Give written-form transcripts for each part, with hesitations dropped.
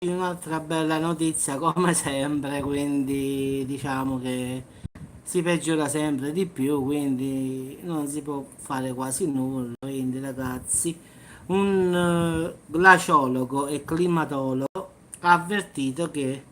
un'altra bella notizia come sempre, quindi diciamo che si peggiora sempre di più, quindi non si può fare quasi nulla. Quindi ragazzi, un glaciologo e climatologo ha avvertito che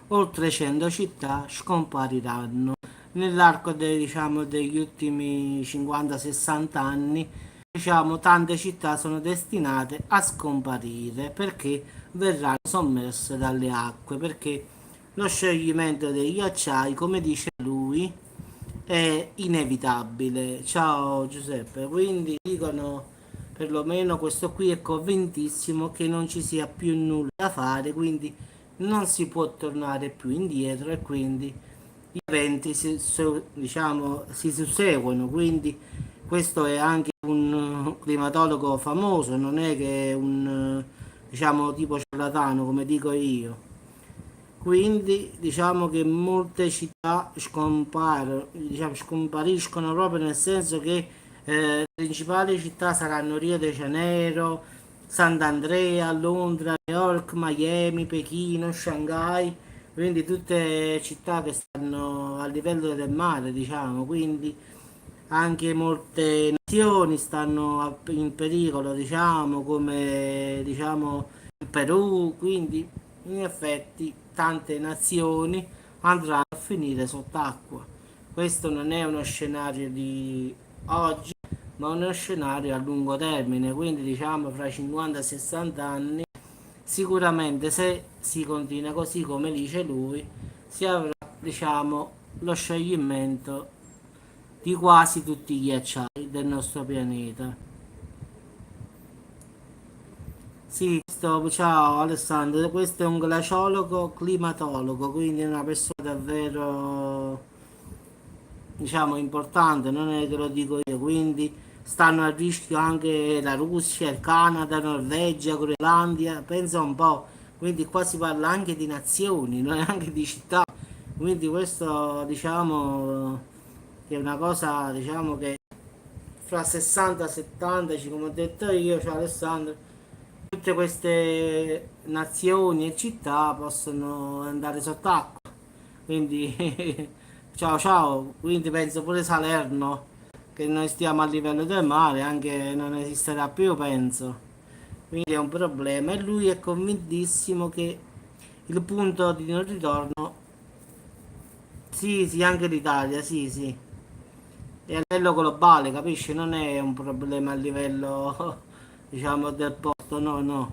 oltre 100 città scompariranno nell'arco diciamo, degli ultimi 50-60 anni. Diciamo, tante città sono destinate a scomparire perché verranno sommerse dalle acque, perché lo scioglimento dei ghiacciai, come dice lui, è inevitabile. Ciao Giuseppe, quindi dicono, perlomeno questo qui è convintissimo che non ci sia più nulla da fare, quindi non si può tornare più indietro e quindi gli eventi diciamo, si susseguono, quindi questo è anche un climatologo famoso, non è che è un diciamo tipo ciarlatano come dico io. Quindi diciamo che molte città diciamo, scompariscono proprio nel senso che le principali città saranno Rio de Janeiro, Sant'Andrea, Londra, New York, Miami, Pechino, Shanghai, quindi tutte città che stanno a livello del mare, diciamo, quindi anche molte nazioni stanno in pericolo, diciamo, come diciamo il Perù, quindi in effetti tante nazioni andranno a finire sott'acqua. Questo non è uno scenario di oggi, ma uno scenario a lungo termine, quindi diciamo fra 50 e 60 anni, sicuramente se si continua così come dice lui, si avrà diciamo lo scioglimento di quasi tutti i ghiacciai del nostro pianeta. Sì, ciao Alessandro, questo è un glaciologo climatologo, quindi è una persona davvero, diciamo, importante, non è che lo dico io, quindi stanno a rischio anche la Russia, il Canada, Norvegia, Groenlandia, pensa un po', quindi qua si parla anche di nazioni, non è anche di città, quindi questo diciamo che è una cosa, diciamo che fra 60 e 70, come ho detto io, cioè Alessandro, tutte queste nazioni e città possono andare sott'acqua. Quindi ciao ciao, quindi penso pure Salerno, che noi stiamo a livello del mare, anche non esisterà più, penso. Quindi è un problema e lui è convintissimo che il punto di non ritorno, sì, sì, anche l'Italia, sì, sì, è a livello globale, capisci? Non è un problema a livello, diciamo, del posto, no, no.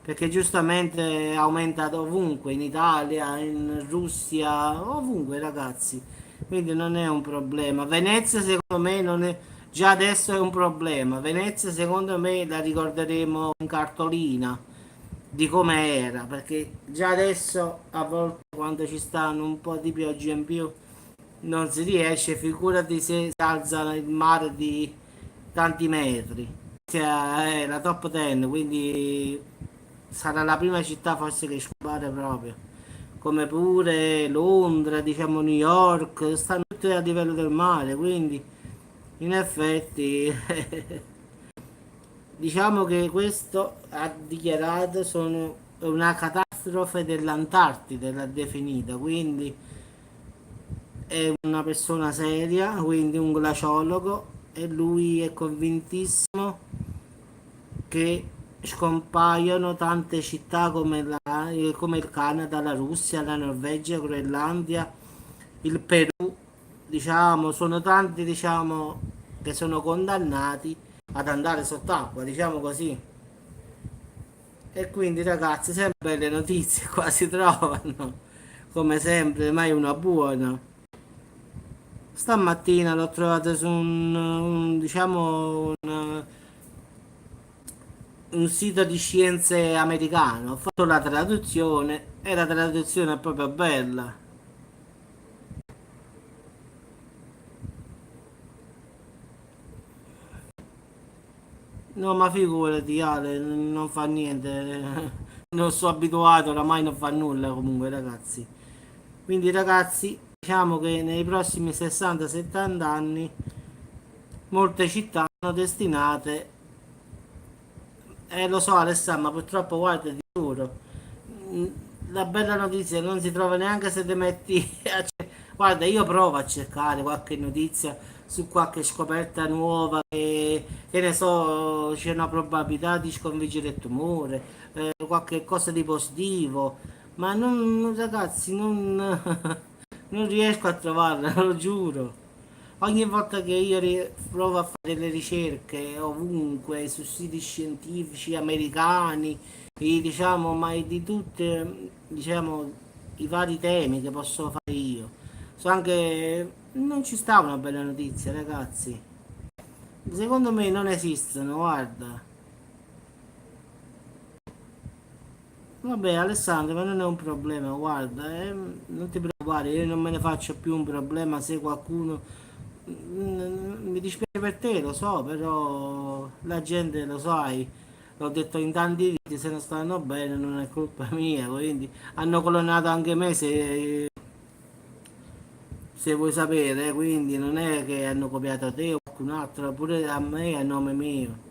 Perché giustamente è aumentato ovunque, in Italia, in Russia, ovunque, ragazzi. Quindi non è un problema. Venezia, secondo me, non è, già adesso è un problema. Venezia, secondo me, la ricorderemo in cartolina di come era, perché già adesso, a volte, quando ci stanno un po' di pioggia in più, non si riesce, figurati se si alza il mare di tanti metri. Cioè, è la top 10, quindi sarà la prima città forse che scompare proprio. Come pure Londra, diciamo New York, stanno tutte a livello del mare, quindi in effetti diciamo che questo ha dichiarato sono una catastrofe dell'Antartide, l'ha definita, quindi è una persona seria, quindi un glaciologo, e lui è convintissimo che scompaiono tante città come il Canada, la Russia, la Norvegia, Groenlandia, il Perù, diciamo, sono tanti, diciamo, che sono condannati ad andare sott'acqua, diciamo così. E quindi ragazzi, sempre le notizie qua si trovano, come sempre, mai una buona. Stamattina l'ho trovato su diciamo, un sito di scienze americano. Ho fatto la traduzione e la traduzione è proprio bella. No, ma figurati, Ale, non fa niente. Non sono abituato, oramai non fa nulla comunque, ragazzi. Quindi, ragazzi, diciamo che nei prossimi 60-70 anni molte città sono destinate. Lo so Alessandro, ma purtroppo guarda, ti giuro, la bella notizia non si trova neanche se ti metti guarda, io provo a cercare qualche notizia su qualche scoperta nuova che ne so, c'è una probabilità di sconfiggere il tumore, qualche cosa di positivo, ma ragazzi, non riesco a trovarla, lo giuro. Ogni volta che io provo a fare le ricerche ovunque, su siti scientifici americani, diciamo, ma di tutti, diciamo, i vari temi che posso fare io. So anche, non ci sta una bella notizia, ragazzi. Secondo me non esistono, guarda. Vabbè, Alessandro, ma non è un problema, guarda, non ti preoccupare, io non me ne faccio più un problema se qualcuno. Mi dispiace per te, lo so, però la gente, lo sai, l'ho detto in tanti video, se non stanno bene non è colpa mia, quindi hanno clonato anche me se vuoi sapere, quindi non è che hanno copiato te o qualcun altro, pure a me a nome mio.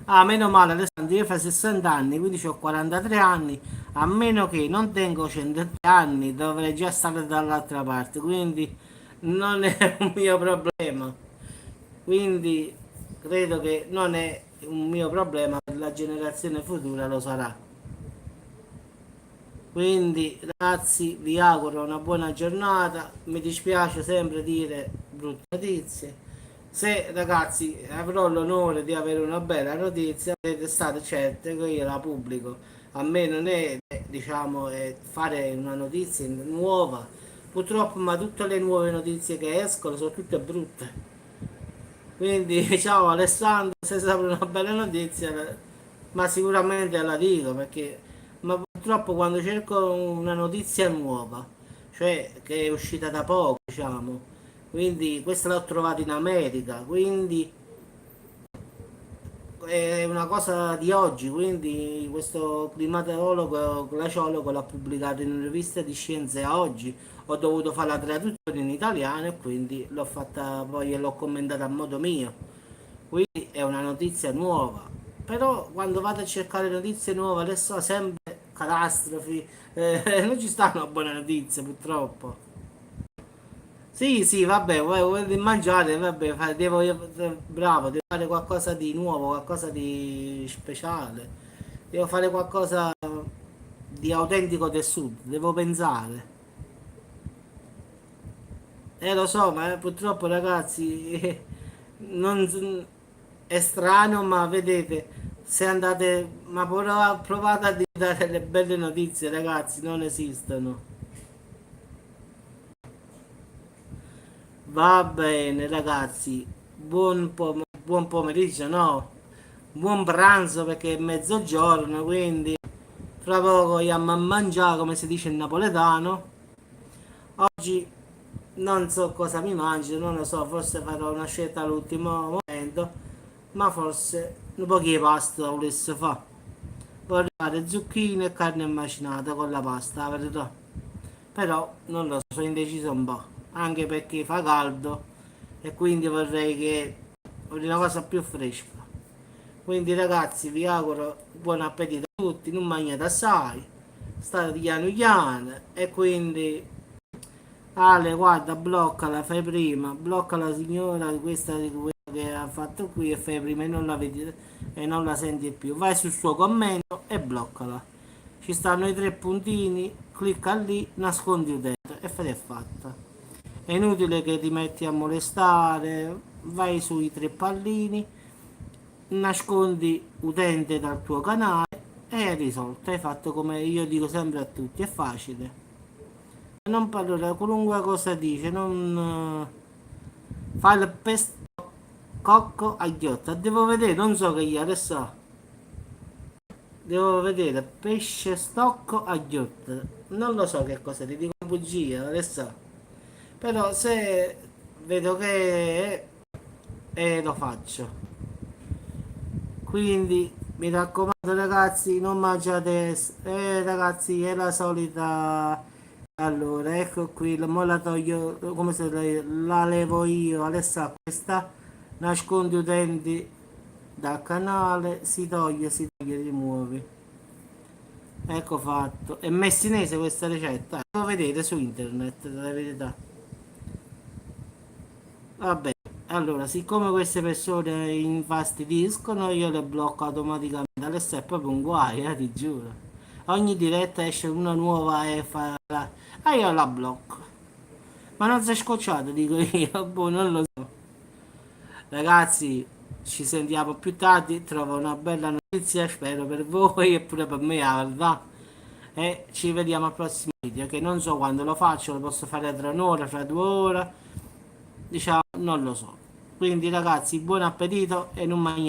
Ah, meno male Alessandro, io fa 60 anni, quindi ho 43 anni, a meno che non tengo 103 anni, dovrei già stare dall'altra parte, quindi non è un mio problema. Quindi credo che non è un mio problema, per la generazione futura lo sarà. Quindi ragazzi vi auguro una buona giornata, mi dispiace sempre dire brutte notizie. Se ragazzi avrò l'onore di avere una bella notizia, potete stare certe che io la pubblico. A me non è, diciamo, fare una notizia nuova. Purtroppo, ma tutte le nuove notizie che escono sono tutte brutte. Quindi, ciao Alessandro, se sapete una bella notizia, ma sicuramente la dico perché, ma purtroppo quando cerco una notizia nuova, cioè che è uscita da poco, diciamo, quindi questa l'ho trovata in America, quindi è una cosa di oggi, quindi questo climatologo, glaciologo l'ha pubblicato in una rivista di scienze a oggi. Ho dovuto fare la traduzione in italiano e quindi l'ho fatta poi e l'ho commentata a modo mio. Quindi è una notizia nuova. Però quando vado a cercare notizie nuove adesso sempre catastrofi, non ci sta una buona notizia purtroppo. Sì, sì, vabbè, vuoi mangiare, vabbè, bravo, devo fare qualcosa di nuovo, qualcosa di speciale. Devo fare qualcosa di autentico del sud, devo pensare. Lo so, ma purtroppo ragazzi, non, è strano, ma vedete, se andate, ma provate a dare le belle notizie, ragazzi, non esistono. Va bene, ragazzi, buon pomeriggio, no? Buon pranzo perché è mezzogiorno, quindi fra poco andiamo a mangiare, come si dice in napoletano. Oggi non so cosa mi mangio, non lo so, forse farò una scelta all'ultimo momento, ma forse un po' di pasta volesse fare. Vorrei fare zucchine e carne macinata con la pasta, la verità. Però non lo so, sono indeciso un po', anche perché fa caldo e quindi vorrei una cosa più fresca. Quindi ragazzi vi auguro buon appetito a tutti, non mangiate assai, state piano piano e quindi Ale guarda bloccala, fai prima, blocca la signora questa di quella che ha fatto qui e fai prima e non la vedi e non la senti più. Vai sul suo commento e bloccala. Ci stanno i tre puntini, clicca lì, nascondi utente e fai è fatta. È inutile che ti metti a molestare, vai sui tre pallini, nascondi utente dal tuo canale e è risolto. Hai fatto come io dico sempre a tutti, è facile. Non parlo, qualunque cosa dice, non fa il pesto cocco a ghiotta. Devo vedere, non so che io adesso devo vedere pesce stocco a ghiotta. Non lo so che cosa ti dico bugia adesso. Però se vedo che lo faccio. Quindi mi raccomando ragazzi, non mangiate. Ragazzi, è la solita. Allora, ecco qui, mo la toglio, come se la levo io, adesso questa, nascondi utenti dal canale, si toglie, rimuovi. ecco fatto. È messinese questa ricetta, lo vedete su internet, la verità. Vabbè, allora, siccome queste persone infastidiscono, io le blocco automaticamente. Adesso è proprio un guaio, ti giuro. Ogni diretta esce una nuova e fa la... Ah, io la blocco. Ma non si è scocciato, dico io. Boh, non lo so. Ragazzi, ci sentiamo più tardi. Trovo una bella notizia, spero per voi e pure per me, la verità. E ci vediamo al prossimo video, che non so quando lo faccio, lo posso fare tra un'ora, fra 2 ore. Diciamo, non lo so. Quindi ragazzi, buon appetito e non mangiate.